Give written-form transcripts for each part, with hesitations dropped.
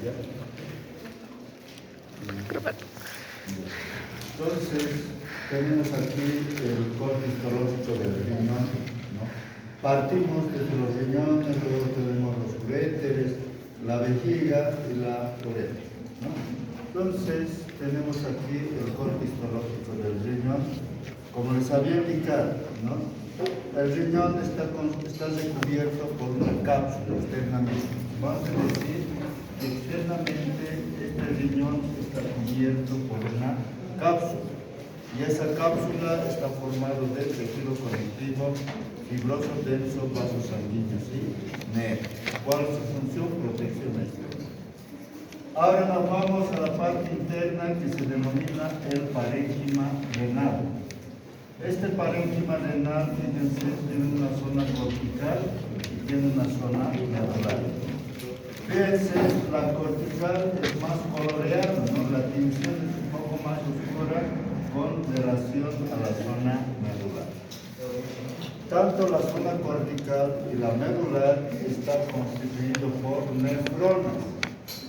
¿Ya? Entonces, tenemos aquí el corte histológico del riñón, ¿no? Partimos desde los riñones, luego tenemos los uréteres, la vejiga y la uretra, ¿no? Entonces, tenemos aquí el corte histológico del riñón. Como les había indicado, ¿no? El riñón está recubierto por una cápsula externamente. Vamos a decir que externamente este riñón está cubierto por una cápsula. Y esa cápsula está formada de tejido conectivo, fibroso, denso, vasos sanguíneos y nervios. ¿Cuál es su función? Protección externa. Ahora nos vamos a la parte interna que se denomina el parénquima renal. Este parénquima renal, fíjense, tiene una zona cortical y tiene una zona medular. Fíjense, la cortical es más coloreada, ¿no? La tinción es un poco más oscura con relación a la zona medular. Tanto la zona cortical y la medular está constituido por nefronas.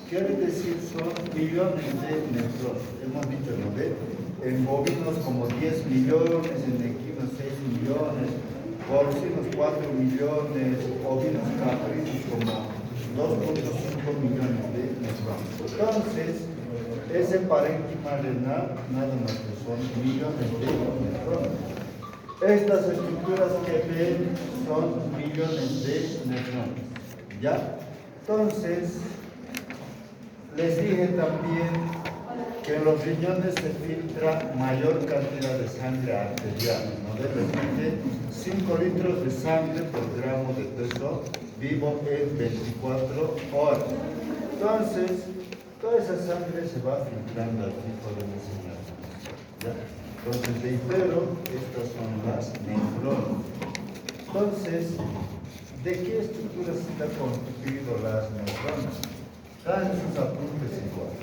Quiere decir, son millones de nefronas. Hemos dicho, ¿no ve? En bovinos como 10 millones, en equinos 6 millones, porcinos 4 millones, ovinos caprinos como 2.5 millones de nefronas. Entonces, ese parénquima renal nada más que son millones de nefronas. Estas estructuras que ven son millones de nefronas. ¿Ya? Entonces, les dije también que en los riñones se filtra mayor cantidad de sangre arterial, ¿no? De repente, 5 litros de sangre por gramo de peso vivo en 24 horas. Entonces, toda esa sangre se va filtrando aquí, podemos señalar. ¿Ya? Entonces, reitero, estas son las nefronas. Entonces, ¿de qué estructuras está constituido las nefronas? Traen sus apuntes igual.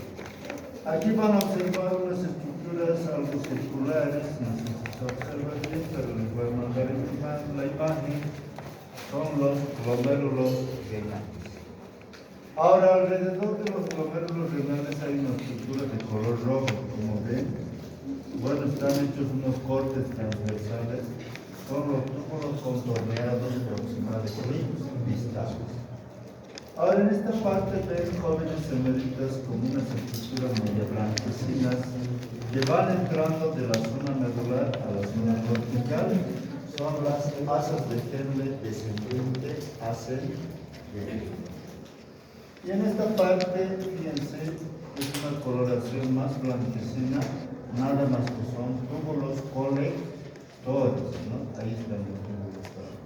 Aquí van a observar unas estructuras algo circulares, no sé si se observa bien, pero les voy a mandar la imagen. Son los glomérulos renales. Ahora, alrededor de los glomérulos renales hay una estructura de color rojo, como ven. Bueno, están hechos unos cortes transversales. Son los túbulos contorneados proximales y distales. Ahora, en esta parte ven jóvenes semeritas con unas estructuras medio blanquecinas que van entrando de la zona medular a la zona cortical. Son las asas de Henle descendiente ascendente. Y en esta parte, fíjense, es una coloración más blanquecina, nada más que son túbulos colectores, ¿no? Ahí están los túbulos colectores,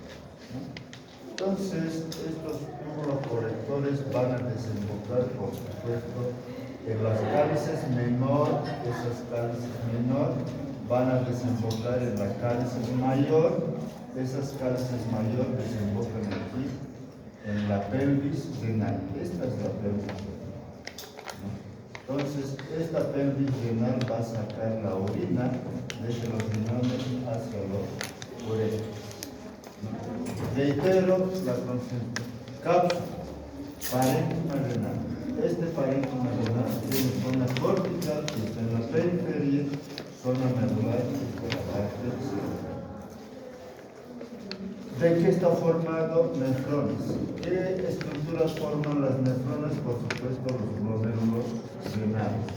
¿no? Entonces, estos túbulos colectores van a desembocar, por supuesto, en las cálices menor. Esas cálices menor van a desembocar en la cálices mayor. Esas cálices mayor desembocan aquí en la pelvis renal. Esta es la pelvis renal, ¿no? Entonces, esta pelvis renal va a sacar la orina desde los riñones hacia los uréteres. Reitero la concepción. Cápsula, parénquima renal. Este parénquima renal tiene zona cortical que está en la periferia, zona medular que está en la parte central. ¿De qué está formado? Nefronas. ¿Qué estructuras forman las nefronas? Por supuesto, los glomérulos renales.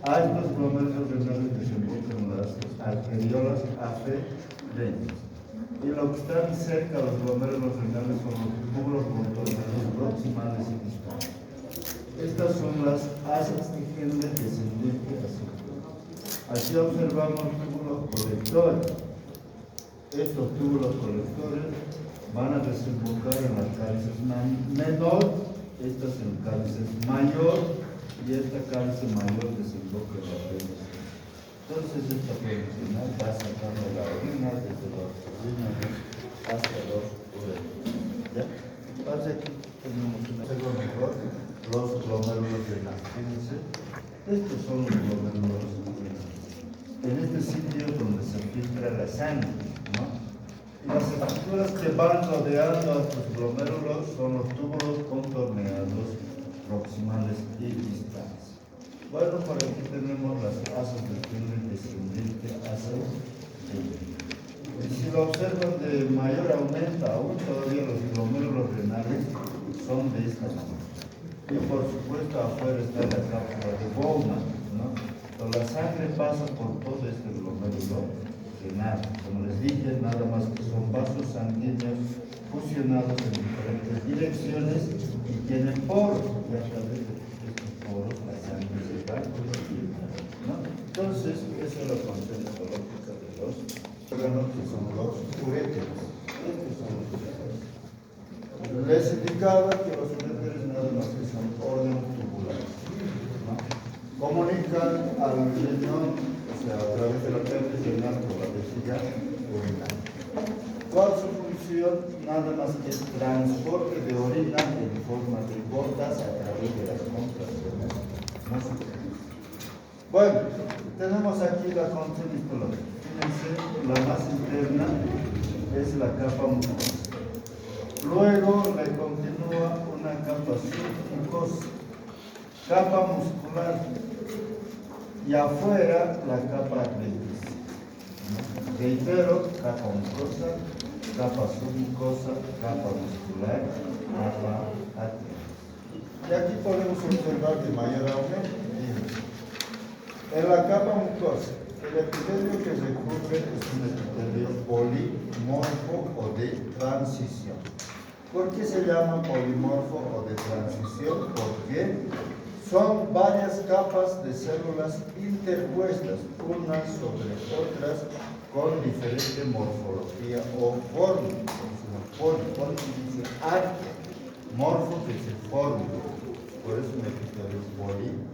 A estos glomérulos renales desembocan las arteriolas aferentes. Y lo que están cerca de los glomérulos renales son los túbulos contorneados proximales y distales. Estas son las asas de Henle descendiente ascendente. Aquí observamos túbulos colectores. Estos túbulos colectores van a desembocar en las cálices menor, estas en cálices mayor, y esta cálice mayor desemboca en la pelvis. Entonces, esta pelvis renal va sacando la orina desde los riñones hacia los uréteres. ¿Ya? Entonces, aquí tenemos un ejemplo mejor, los glomérulos renales. Fíjense, estos son los glomérulos renales. En este sitio donde se filtra la sangre, ¿no? Y las estructuras que van rodeando a estos glomérulos son los túbulos contorneados proximales y distales. Bueno, por aquí tenemos las asas del túnel descendente hacia el túnel. Y si lo observan de mayor aumento, aún todavía los glomérulos renales son de esta manera. Y por supuesto afuera está la cápsula de Bowman, ¿no? Pero la sangre pasa por todo este glomérulo renal. Como les dije, nada más que son vasos sanguíneos fusionados en diferentes direcciones y tienen poros. Y a través de estos poros la sangre se va, ¿no? Entonces, esa es la función histológica de los órganos que son los uréteres. Estos son los uréteres. Les indicaba que los uréteres nada más que son órganos tubulares, ¿no? Comunican al riñón, o sea, a través de la pelvis renal por la vejiga urinaria. ¿Cuál es su función? Nada más que es transporte de orina en forma de gotas a través de las contracciones musculares. Bueno, tenemos aquí la función histológica. Fíjense, la más interna es la capa mucosa. Luego le continúa una capa submucosa, capa muscular, y afuera la capa adventicia. Reitero, capa mucosa, capa submucosa, capa muscular, capa adventicia. Y aquí podemos observar de mayor aumento. En la capa mucosa, el epitelio que recubre es un epitelio polimorfo o de transición. ¿Por qué se llama polimorfo o de transición? Porque son varias capas de células interpuestas, unas sobre otras, con diferente morfología o forma. Poli dice arte, morfo que se forma. Por eso un epitelio es polimorfo,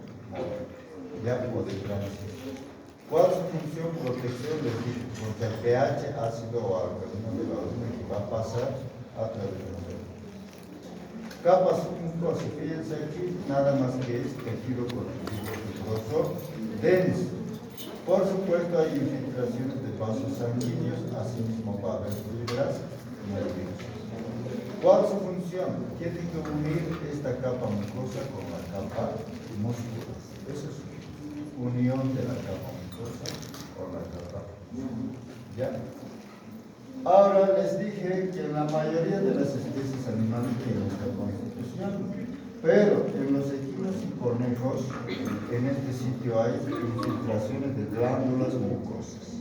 ya o de transición. ¿Cuál es su función? Protección del líquido contra el pH ácido o alcalino de la orina que va a pasar a través de la orina. Capa submucosa, fíjense aquí, nada más que es tejido conectivo fibroso denso. Por supuesto hay infiltraciones de vasos sanguíneos, asimismo va a haber fibras nerviosas. ¿Cuál es su función? Tiene que unir esta capa mucosa con la capa muscular. Esa es su unión de la capa mucosa con la capa muscular. ¿Ya? Ahora les dije que en la mayoría de las especies animales tienen esta constitución, pero en los equinos y conejos, en este sitio hay infiltraciones de glándulas mucosas.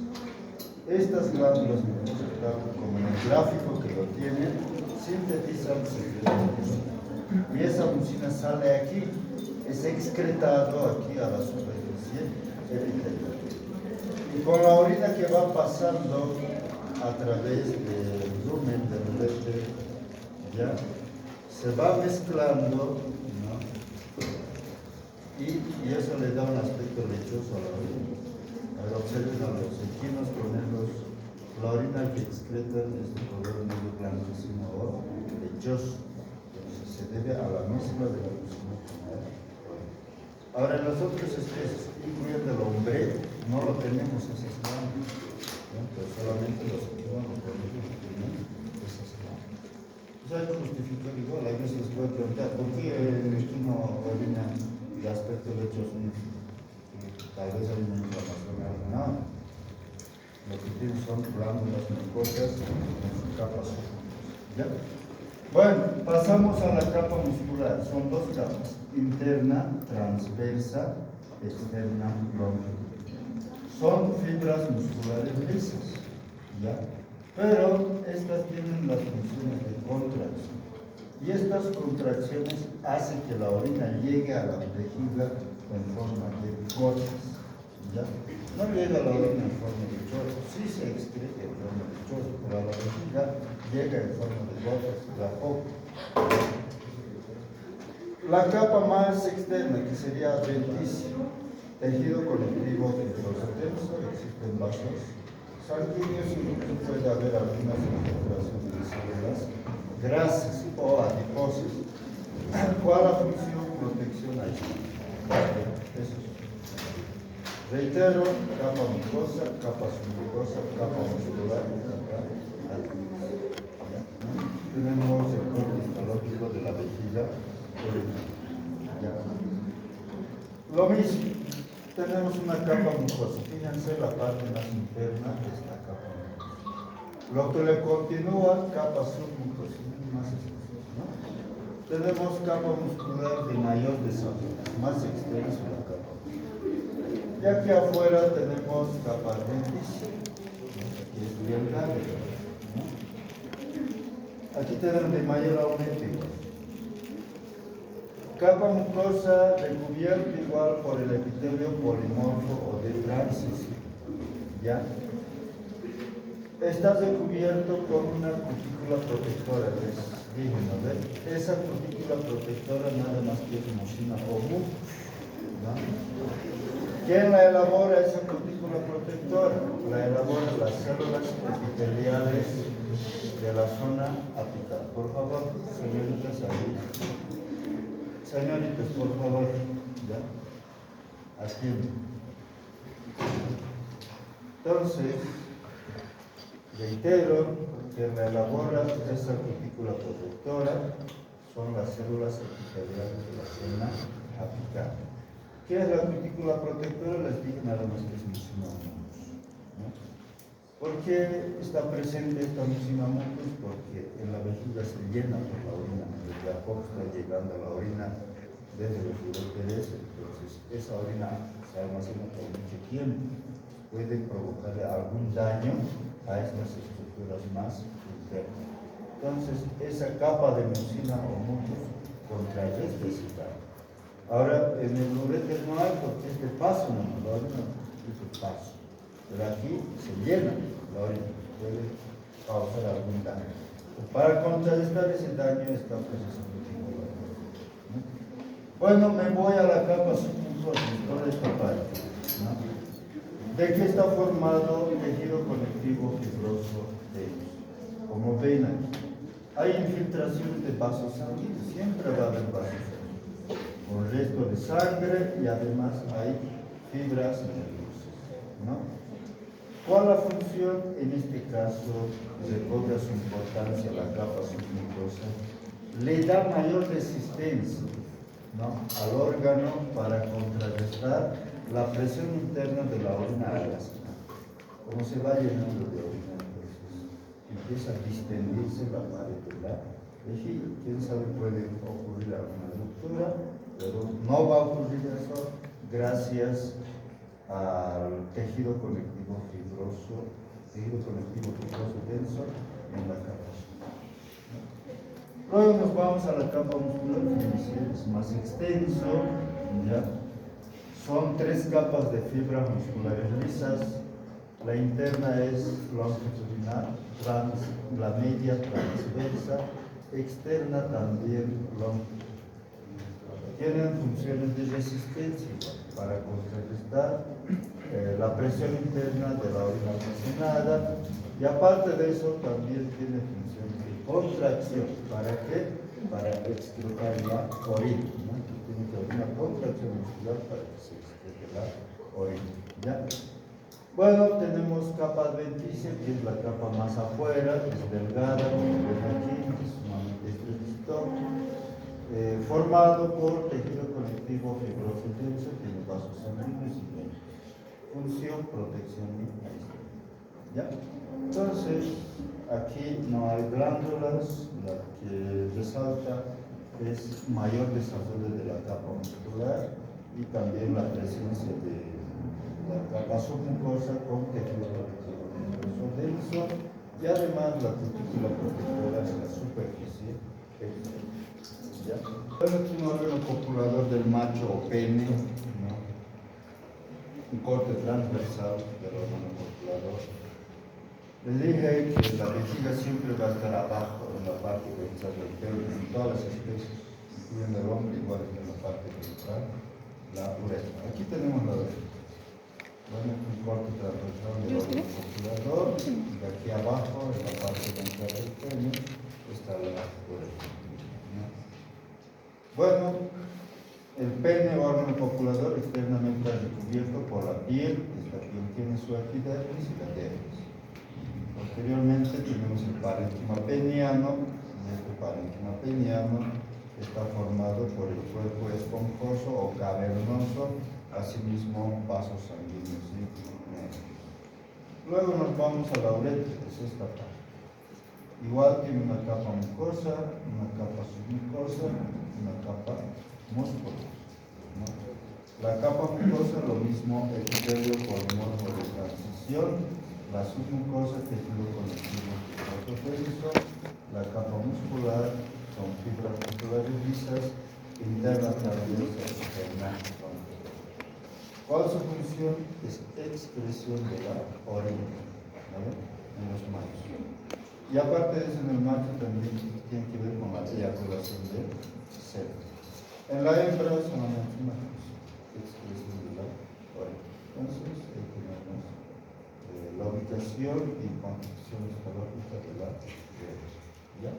Estas glándulas mucosas, como en el gráfico que lo tienen, sintetizan mucina. Y esa mucina sale aquí, es excretado aquí a la superficie epitelial. Y con la orina que va pasando a través del lumen del uréter, ya se va mezclando, ¿no? y eso le da un aspecto lechoso a la orina. Ahora observen a los equinos conejos, la orina que excretan es de color medio blanquecino o lechoso. Entonces se debe a la mezcla de la mucina. Ahora en las otras especies, incluyendo el hombre, no lo tenemos esas glándulas. Pero solamente los equinos lo tienen esas glándulas. O sea, no justifica igual, a veces les pueden preguntar, ¿por qué el equino orina de aspecto lechoso? Tal vez hay una inflamación renal. Lo que tienen son glándulas mucosas en su capa submucosa. ¿Ya? Bueno, pasamos a la capa muscular. Son dos capas, interna, transversa, externa, longitudinal. Son fibras musculares lisas, ¿ya? Pero estas tienen las funciones de contracción. Y estas contracciones hacen que la orina llegue a la vejiga en forma de gotas, ¿ya? No llega a la orina en forma de chorro, sí se excreta en forma de chorro, pero a la vejiga llega en forma de gotas, de a poco. La capa más externa, que sería adventicia, tejido conectivo fibroso denso, existen vasos sanguíneos y incluso puede haber algunas infiltraciones de células grasas o adiposas. ¿Cuál es la función? Protección aislante. Eso es. Reitero, capa mucosa, capa submucosa, capa muscular y capa adventicia. Tenemos el corte histológico de la vejiga urinaria. Lo mismo, tenemos una capa mucosa. Fíjense la parte más interna de esta capa mucosa. Lo que le continúa, capa submucosal, más extensa, ¿no? Tenemos capa muscular de mayor desarrollo, más extenso la capa. Y aquí afuera tenemos capa adventicia, que es bien grande, ¿no? Aquí tenemos de mayor aumento igual. Capa mucosa recubierta igual por el epitelio polimorfo o de transición, ¿ya? Está recubierto con una cutícula protectora, les dije, ¿no ven? Esa cutícula protectora nada más que es mucina o mucus, ¿no? ¿Quién la elabora esa cutícula protectora? La elaboran las células epiteliales de la zona apical. Por favor, señoritas, ahí. Señoritas, por favor, ¿ya? Aquí. Entonces, reitero que la elabora esa cutícula protectora son las células epiteliales de la zona apical. ¿Qué es la cutícula protectora? Les dije nada más que es mucina mucus, ¿no? ¿Por qué está presente esta mucina mucus? Porque en la vejiga se llena por la orina, desde a poco está llegando la orina desde los uréteres, entonces esa orina se almacena por mucho tiempo, puede provocarle algún daño a estas estructuras más internas. Entonces esa capa de mucina o mucus contrarresta ese daño. Ahora en el uréter no hay porque este paso no, la orina es el paso, pero aquí se llena la orina, puede causar algún daño. Para contrarrestar ese daño está pues esa cutícula. Bueno, me voy a la capa submucosa, toda esta parte, ¿no? ¿De qué está formado el tejido conectivo fibroso denso? Como ven aquí, hay infiltración de vasos sanguíneos, siempre va a haber vasos sanguíneos, con resto de sangre y además hay fibras nerviosas, ¿no? ¿Cuál es la función? En este caso, recobra su importancia la capa submucosa, le da mayor resistencia, ¿no?, al órgano para contrarrestar la presión interna de la orina ácida. Como se va llenando de orina, entonces empieza a distendirse la pared de la vejiga. Quién sabe, puede ocurrir alguna ruptura, pero no va a ocurrir eso gracias al tejido conectivo fibroso denso en la capa. Luego nos vamos a la capa muscular, es más extenso, ¿ya? Son 3 capas de fibras musculares lisas. La interna es longitudinal, la media transversa, externa también longitudinal. Tienen funciones de resistencia para contrarrestar la presión interna de la orina almacenada, y aparte de eso también tiene funciones de contracción. ¿Para qué? Para excretar la orina, ¿no? Tiene que haber una contracción muscular para que se excrete la orina, ¿ya? Bueno, tenemos capa adventicia, que es la capa más afuera, es delgada, como ven aquí, es sumamente estrechito, formado por tejido conectivo fibroso denso, tiene vasos sanguíneos y venas. Función, protección y aislamiento, ¿ya? Entonces, aquí no hay glándulas, la que resalta es mayor desarrollo de la capa muscular y también la presencia de la capa submucosa con tejido conectivo fibroso denso y además la cutícula protectora en la superficie externa, ¿ya? Bueno, es un órgano copulador del macho o pene, ¿no? Un corte transversal del órgano copulador. Les dije que la vejiga siempre va a estar abajo, en la parte ventral del pene, en todas las especies, incluyendo el hombre, igual que en la parte ventral, la uretra. Aquí tenemos la uretra. Bueno, un corte transversal del órgano copulador, y aquí abajo, en la parte ventral del pene, está la uretra, ¿no? Bueno, el pene, órgano copulador, externamente recubierto por la piel. Esta piel tiene su epidermis y la dermis. Posteriormente tenemos el parénquima peniano, y este parénquima peniano está formado por el cuerpo esponjoso o cavernoso, asimismo vasos sanguíneos y nervios. Luego nos vamos a la uretra, que es esta parte. Igual tiene una capa mucosa, una capa submucosa, una capa muscular, ¿no? La capa mucosa, lo mismo, epitelio por morbo de transición, la submucosa, tejido conectivo ortopédico, la capa muscular son fibras musculares lisas, interna traviesa externa. ¿Cuál es su función? Es expresión de la orina, ¿vale? En los machos. Y aparte de eso, en el macho también tiene que ver con la eyaculación de semen. En la hembra solamente una cosa, expresión de la orina. Entonces, ahí tenemos la ubicación y construcción histológica de la uretra. ¿Ya?